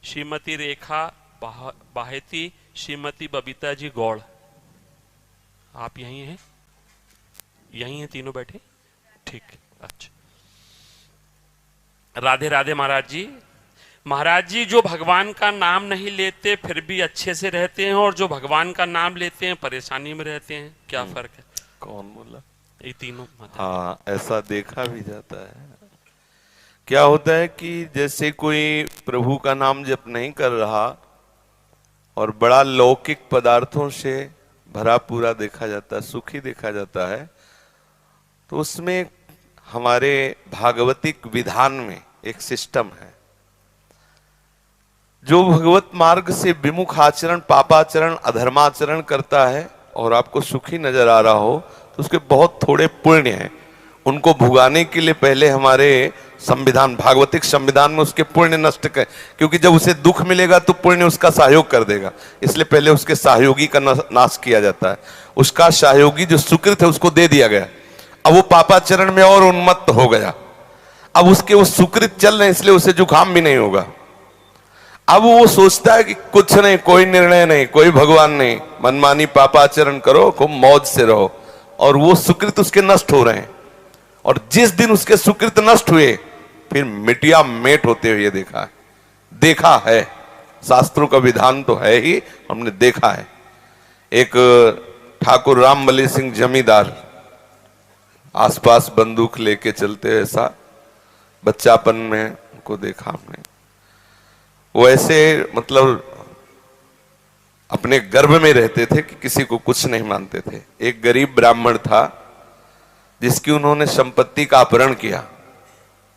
श्रीमती रेखा बाहेती, श्रीमती बबीता जी गौड़। आप यहीं हैं? यहीं हैं तीनों बैठे? ठीक, अच्छा। राधे राधे महाराज जी। महाराज जी, जो भगवान का नाम नहीं लेते फिर भी अच्छे से रहते हैं, और जो भगवान का नाम लेते हैं परेशानी में रहते हैं, क्या फर्क है? कौन बोला? ये तीनों। हाँ, ऐसा देखा भी जाता है। क्या होता है कि जैसे कोई प्रभु का नाम जप नहीं कर रहा और बड़ा लौकिक पदार्थों से भरा पूरा देखा जाता है, सुखी देखा जाता है, तो उसमें हमारे भागवतिक विधान में एक सिस्टम है। जो भगवत मार्ग से विमुख आचरण, पापाचरण, अधर्माचरण करता है और आपको सुखी नजर आ रहा हो, तो उसके बहुत थोड़े पुण्य हैं। उनको भुगाने के लिए पहले हमारे संविधान, भागवतिक संविधान में उसके पुण्य नष्ट कर, क्योंकि जब उसे दुख मिलेगा तो पुण्य उसका सहयोग कर देगा, इसलिए पहले उसके सहयोगी का नाश किया जाता है। उसका सहयोगी जो सुकृत है उसको दे दिया गया। अब वो पापाचरण में और उन्मत्त हो गया। अब उसके वो सुकृत चल रहे, इसलिए उसे जुकाम भी नहीं होगा। अब वो सोचता है कि कुछ नहीं, कोई निर्णय नहीं, कोई भगवान नहीं, मनमानी पापाचरण करो, खूब मौज से रहो, और वो सुकृत उसके नष्ट हो रहे हैं। और जिस दिन उसके सुकृत नष्ट हुए फिर मिटिया मेट होते हुए देखा है। शास्त्रों का विधान तो है ही, हमने देखा है। एक ठाकुर रामबली सिंह जमींदार आसपास बंदूक लेके चलते, ऐसा बच्चापन में उनको देखा हमने। वो ऐसे मतलब अपने गर्भ में रहते थे कि किसी को कुछ नहीं मानते थे। एक गरीब ब्राह्मण था जिसकी उन्होंने संपत्ति का अपहरण किया,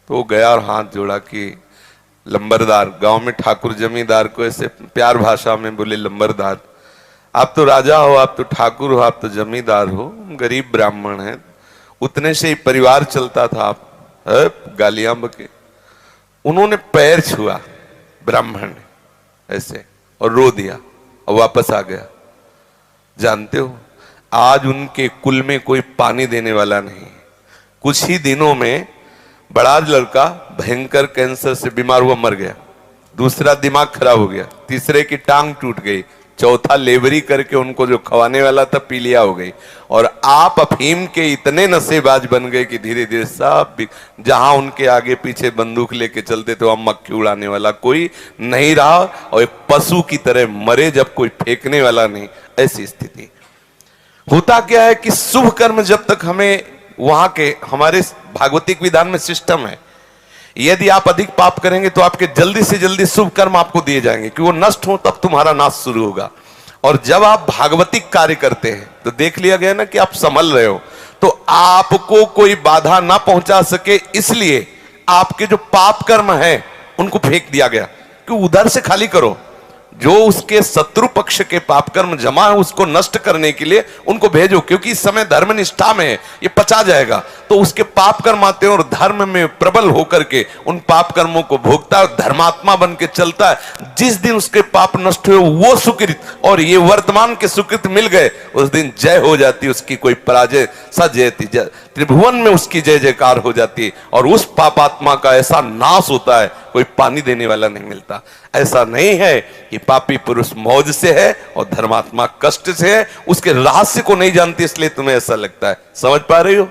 तो वो गया और हाथ जोड़ा कि लंबरदार, गांव में ठाकुर जमींदार को ऐसे प्यार भाषा में बोले, लंबरदार आप तो राजा हो, आप तो ठाकुर हो, आप तो जमींदार हो, गरीब ब्राह्मण हैं, उतने से ही परिवार चलता था, आप गालियां बके। उन्होंने पैर छुआ ब्राह्मण ने ऐसे और रो दिया और वापस आ गया। जानते हो, आज उनके कुल में कोई पानी देने वाला नहीं। कुछ ही दिनों में बड़ा लड़का भयंकर कैंसर से बीमार हुआ, मर गया। दूसरा दिमाग खराब हो गया, तीसरे की टांग टूट गई, चौथा लेबरी करके उनको जो खवाने वाला था पीलिया हो गई। और आप अफीम के इतने नशेबाज बन गए कि धीरे धीरे सब जहां उनके आगे पीछे बंदूक लेके चलते थे वहां मक्खी उड़ाने वाला कोई नहीं रहा, और एक पशु की तरह मरे जब कोई फेंकने वाला नहीं। ऐसी स्थिति होता क्या है कि शुभ कर्म जब तक हमें वहां के हमारे भागवतिक विधान में सिस्टम है, यदि आप अधिक पाप करेंगे तो आपके जल्दी से जल्दी शुभ कर्म आपको दिए जाएंगे कि वो नष्ट हो, तब तुम्हारा नाश शुरू होगा। और जब आप भागवतिक कार्य करते हैं तो देख लिया गया ना कि आप संभल रहे हो, तो आपको कोई बाधा ना पहुंचा सके, इसलिए आपके जो पाप कर्म है उनको फेंक दिया गया कि उधर से खाली करो। जो उसके शत्रु पक्ष के पाप कर्म जमा है उसको नष्ट करने के लिए उनको भेजो, क्योंकि इस समय धर्म निष्ठा में है, ये पचा जाएगा। तो उसके पाप कर्म आते हैं और धर्म में प्रबल होकर के उन पाप कर्मों को भोगता है, धर्मात्मा बन के चलता है। जिस दिन उसके पाप नष्ट हुए वो सुकृत और ये वर्तमान के सुकृत मिल गए, उस दिन जय हो जाती, उसकी कोई पराजय सजयती, त्रिभुवन में उसकी जय जयकार हो जाती है। और उस पापात्मा का ऐसा नाश होता है, कोई पानी देने वाला नहीं मिलता। ऐसा नहीं है कि पापी पुरुष मौज से है और धर्मात्मा कष्ट से है, उसके रहस्य को नहीं जानती इसलिए तुम्हें ऐसा लगता है। समझ पा रही हो?